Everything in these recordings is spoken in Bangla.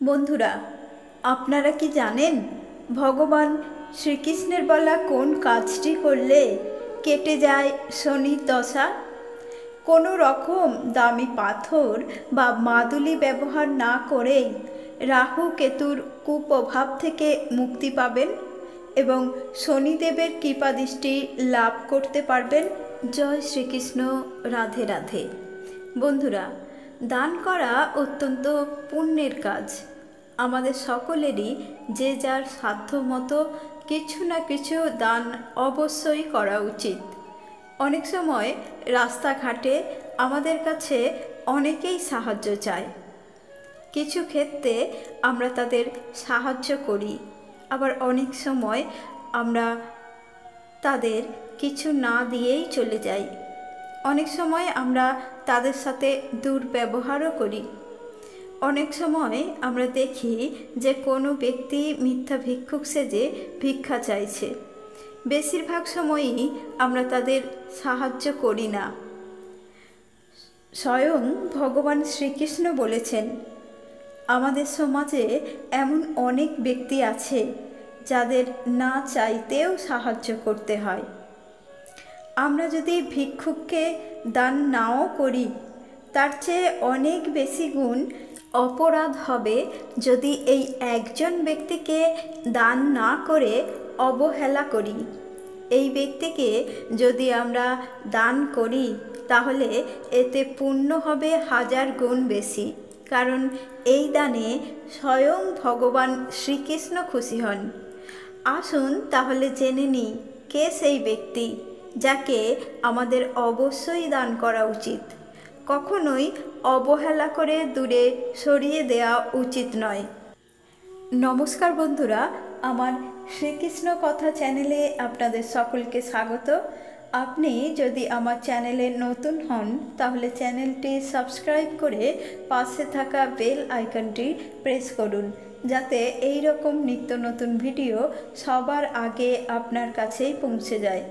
বন্ধুরা, আপনারা কি জানেন ভগবান শ্রীকৃষ্ণের বলা কোন কাজটি করলে কেটে যায় শনির দশা? কোনো রকম দামি পাথর বা মাদুলি ব্যবহার না করেই রাহু কেতুর কুপ্রভাব থেকে মুক্তি পাবেন এবং শনিদেবের কৃপাদৃষ্টি লাভ করতে পারবেন। জয় শ্রীকৃষ্ণ। রাধে রাধে। বন্ধুরা, দান করা অত্যন্ত পুণ্যের কাজ। আমাদের সকলেরই যে যার সাধ্য মতো কিছু না কিছু দান অবশ্যই করা উচিত। অনেক সময় রাস্তাঘাটে আমাদের কাছে অনেকেই সাহায্য চায়। কিছু ক্ষেত্রে আমরা তাদের সাহায্য করি, আবার অনেক সময় আমরা তাদের কিছু না দিয়েই চলে যাই। অনেক সময় আমরা তাদের সাথে দুর্ব্যবহারও করি। অনেক সময় আমরা দেখি যে কোনো ব্যক্তি মিথ্যা ভিক্ষুক সেজে ভিক্ষা চাইছে। বেশিরভাগ সময়ই আমরা তাদের সাহায্য করি না। স্বয়ং ভগবান শ্রীকৃষ্ণ বলেছেন, আমাদের সমাজে এমন অনেক ব্যক্তি আছে যাদের না চাইতেও সাহায্য করতে হয়। আমরা যদি ভিক্ষুককে দান নাও করি, তার চেয়ে অনেক বেশি গুণ অপরাধ হবে যদি এই একজন ব্যক্তিকে দান না করে অবহেলা করি। এই ব্যক্তিকে যদি আমরা দান করি তাহলে এতে পুণ্য হবে 1000 গুণ বেশি, কারণ এই দানে স্বয়ং ভগবান শ্রীকৃষ্ণ খুশি হন। আসুন তাহলে জেনে নিই কে সেই ব্যক্তি যাকে আমাদের অবশ্যই দান করা উচিত। কখনোই অবহেলা করে দূরে সরিয়ে দেওয়া উচিত নয়। নমস্কার বন্ধুরা, আমার শ্রীকৃষ্ণ কথা চ্যানেলে আপনাদের সকলকে স্বাগত। আপনি যদি আমার চ্যানেলে নতুন হন তাহলে চ্যানেলটি সাবস্ক্রাইব করে পাশে থাকা বেল আইকনটি প্রেস করুন, যাতে এই রকম নিত্য নতুন ভিডিও সবার আগে আপনার কাছেই পৌঁছে যায়।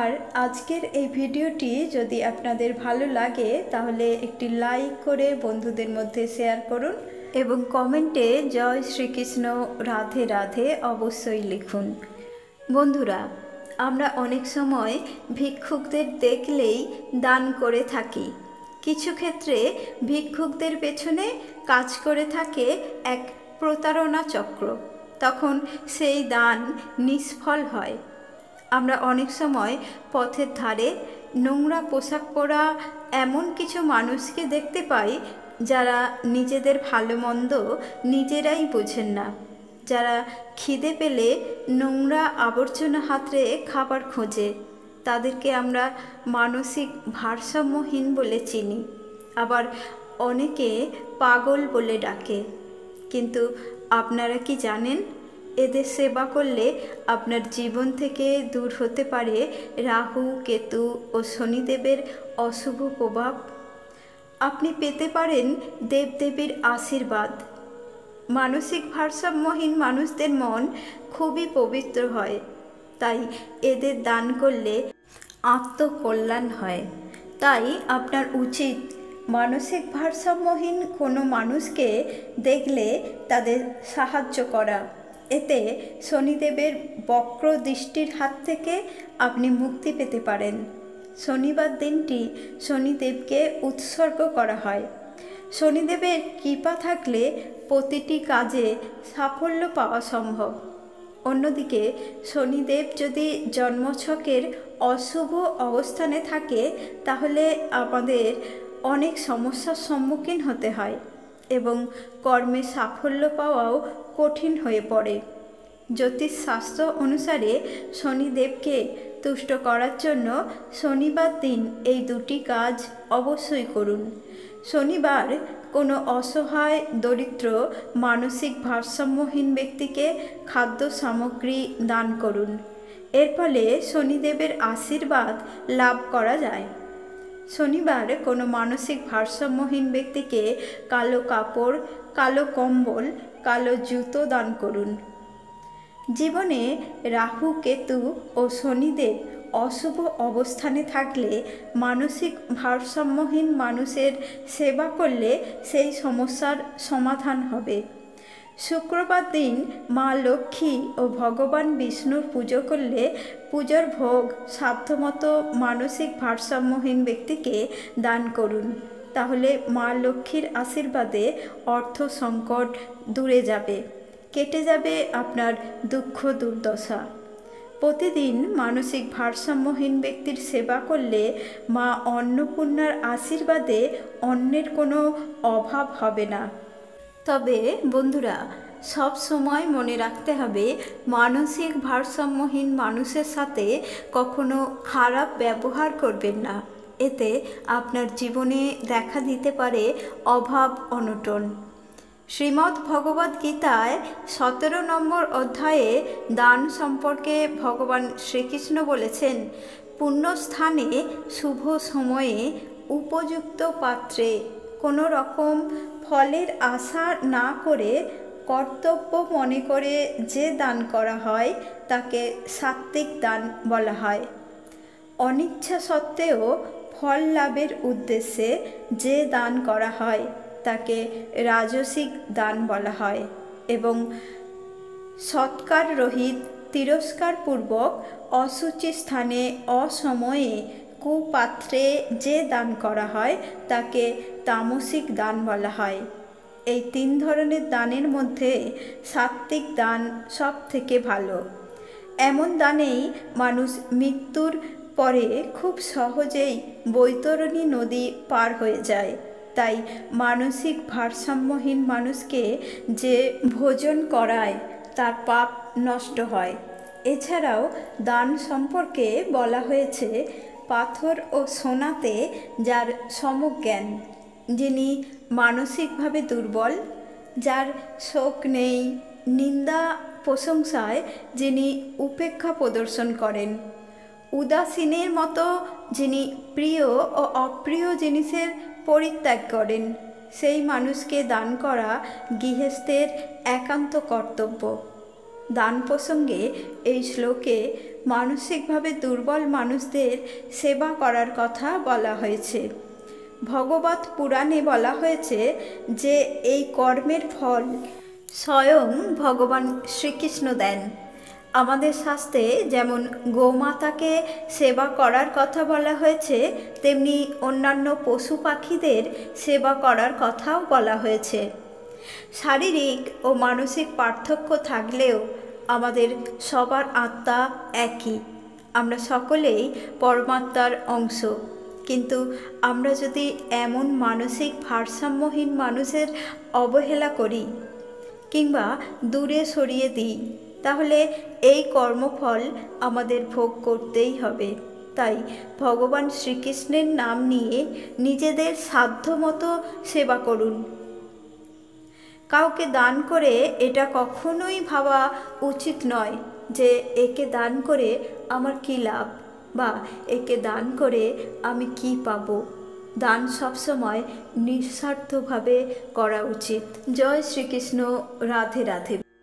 আর আজকের এই ভিডিওটি যদি আপনাদের ভালো লাগে তাহলে একটি লাইক করে বন্ধুদের মধ্যে শেয়ার করুন এবং কমেন্টে জয় শ্রীকৃষ্ণ রাধে রাধে অবশ্যই লিখুন। বন্ধুরা, আমরা অনেক সময় ভিক্ষুকদের দেখলেই দান করে থাকি। কিছু ক্ষেত্রে ভিক্ষুকদের পেছনে কাজ করে থাকে এক প্রতারণা চক্র, তখন সেই দান নিষ্ফল হয়। আমরা অনেক সময় পথের ধারে নোংরা পোশাক পরা এমন কিছু মানুষকে দেখতে পাই যারা নিজেদের ভালো মন্দ নিজেরাই বোঝেন না, যারা খিদে পেলে নোংরা আবর্জনা হাতড়ে খাবার খোঁজে। তাদেরকে আমরা মানসিক ভারসাম্যহীন বলে চিনি, আবার অনেকে পাগল বলে ডাকে। কিন্তু আপনারা কি জানেন, এদের সেবা করলে আপনার জীবন থেকে দূর হতে পারে রাহু কেতু ও শনিদেবের অশুভ প্রভাব। আপনি পেতে পারেন দেবদেবীর আশীর্বাদ। মানসিক ভারসাম্যহীন মানুষদের মন খুবই পবিত্র হয়, তাই এদের দান করলে আত্মকল্যাণ হয়। তাই আপনার উচিত মানসিক ভারসাম্যহীন কোনো মানুষকে দেখলে তাদের সাহায্য করা। এতে শনিদেবের বক্র দৃষ্টির হাত থেকে আপনি মুক্তি পেতে পারেন। শনিবার দিনটি শনিদেবকে উৎসর্গ করা হয়। শনিদেবের কৃপা থাকলে প্রতিটি কাজে সাফল্য পাওয়া সম্ভব। অন্যদিকে শনিদেব যদি জন্মছকের অশুভ অবস্থানে থাকে তাহলে আমাদের অনেক সমস্যার সম্মুখীন হতে হয় এবং কর্মে সাফল্য পাওয়াও কঠিন হয়ে পড়ে। জ্যোতিষশাস্ত্র অনুসারে শনিদেবকে তুষ্ট করার জন্য শনিবার দিন এই দুটি কাজ অবশ্যই করুন। শনিবার কোনো অসহায় দরিদ্র মানসিক ভারসাম্যহীন ব্যক্তিকে খাদ্য সামগ্রী দান করুন। এর ফলে শনিদেবের আশীর্বাদ লাভ করা যায়। শনিবার কোনো মানসিক ভারসাম্যহীন ব্যক্তিকে কালো কাপড়, কালো কম্বল, কালো জুতো দান করুন। জীবনে রাহু কেতু ও শনিদেব অশুভ অবস্থানে থাকলে, মানসিক ভারসাম্যহীন মানুষের সেবা করলে সেই সমস্যার সমাধান হবে। শুক্রবার দিন মা লক্ষ্মী ও ভগবান বিষ্ণুর পুজো করলে পুজোর ভোগ সাধ্যমতো মানসিক ভারসাম্যহীন ব্যক্তিকে দান করুন। তাহলে মা লক্ষ্মীর আশীর্বাদে অর্থ সংকট দূরে যাবে, কেটে যাবে আপনার দুঃখ দুর্দশা। প্রতিদিন মানসিক ভারসাম্যহীন ব্যক্তির সেবা করলে মা অন্নপূর্ণার আশীর্বাদে অন্যের কোনো অভাব হবে না। তবে বন্ধুরা, সব সময় মনে রাখতে হবে, মানসিক ভারসাম্যহীন মানুষের সাথে কখনো খারাপ ব্যবহার করবেন না। এতে আপনার জীবনে দেখা দিতে পারে অভাব অনটন। শ্রীমদ্ ভগবদ্ গীতায় 17 নম্বর অধ্যায়ে দান সম্পর্কে ভগবান শ্রীকৃষ্ণ বলেছেন, পুণ্যস্থানে শুভ সময়ে উপযুক্ত পাত্রে কোনো রকম ফলের আশা না করে কর্তব্য মনে করে যে দান করা হয় তাকে সাত্ত্বিক দান বলা হয়। অনিচ্ছা সত্ত্বেও ফল লাভের উদ্দেশ্যে যে দান করা হয় তাকে রাজসিক দান বলা হয়। এবং সৎকার রহিত তিরস্কারপূর্বক অশুচি স্থানে অসময়ে কুপাত্রে যে দান করা হয় তাকে তামসিক দান বলা হয়। এই 3 ধরনের দানের মধ্যে সাত্ত্বিক দান সব থেকে ভালো। এমন দানেই মানুষ মৃত্যুর পরে খুব সহজেই বৈতরণী নদী পার হয়ে যায়। তাই মানসিক ভারসাম্যহীন মানুষকে যে ভোজন করায় তার পাপ নষ্ট হয়। এছাড়াও দান সম্পর্কে বলা হয়েছে, পাথর ও সোনাতে যার সমজ্ঞান, যিনি মানসিকভাবে দুর্বল, যার শোক নেই, নিন্দা প্রশংসায় যিনি উপেক্ষা প্রদর্শন করেন, উদাসীনের মতো যিনি প্রিয় ও অপ্রিয় জিনিসের পরিত্যাগ করেন, সেই মানুষকে দান করা গৃহস্থের একান্ত কর্তব্য। দান প্রসঙ্গে এই শ্লোকে মানসিকভাবে দুর্বল মানুষদের সেবা করার কথা বলা হয়েছে। ভগবত পুরাণে বলা হয়েছে যে এই কর্মের ফল স্বয়ং ভগবান শ্রীকৃষ্ণ দেন। আমাদের শাস্ত্রে যেমন গোমাতাকে সেবা করার কথা বলা হয়েছে, তেমনি অন্যান্য পশু পাখিদের সেবা করার কথাও বলা হয়েছে। শারীরিক ও মানসিক পার্থক্য থাকলেও আমাদের সবার আত্মা একই। আমরা সকলেই পরমাত্মার অংশ। কিন্তু আমরা যদি এমন মানসিক ভারসাম্যহীন মানুষের অবহেলা করি কিংবা দূরে সরিয়ে দিই, তাহলে এই কর্মফল আমাদের ভোগ করতেই হবে। তাই ভগবান শ্রীকৃষ্ণের নাম নিয়ে নিজেদের সাধ্যমতো সেবা করুন। কাউকে দান করে এটা কখনোই ভাবা উচিত নয় যে একে দান করে আমার কী লাভ, বা একে দান করে আমি কি পাবো। দান সবসময় নিঃস্বার্থভাবে করা উচিত। জয় শ্রীকৃষ্ণ। রাধে রাধে।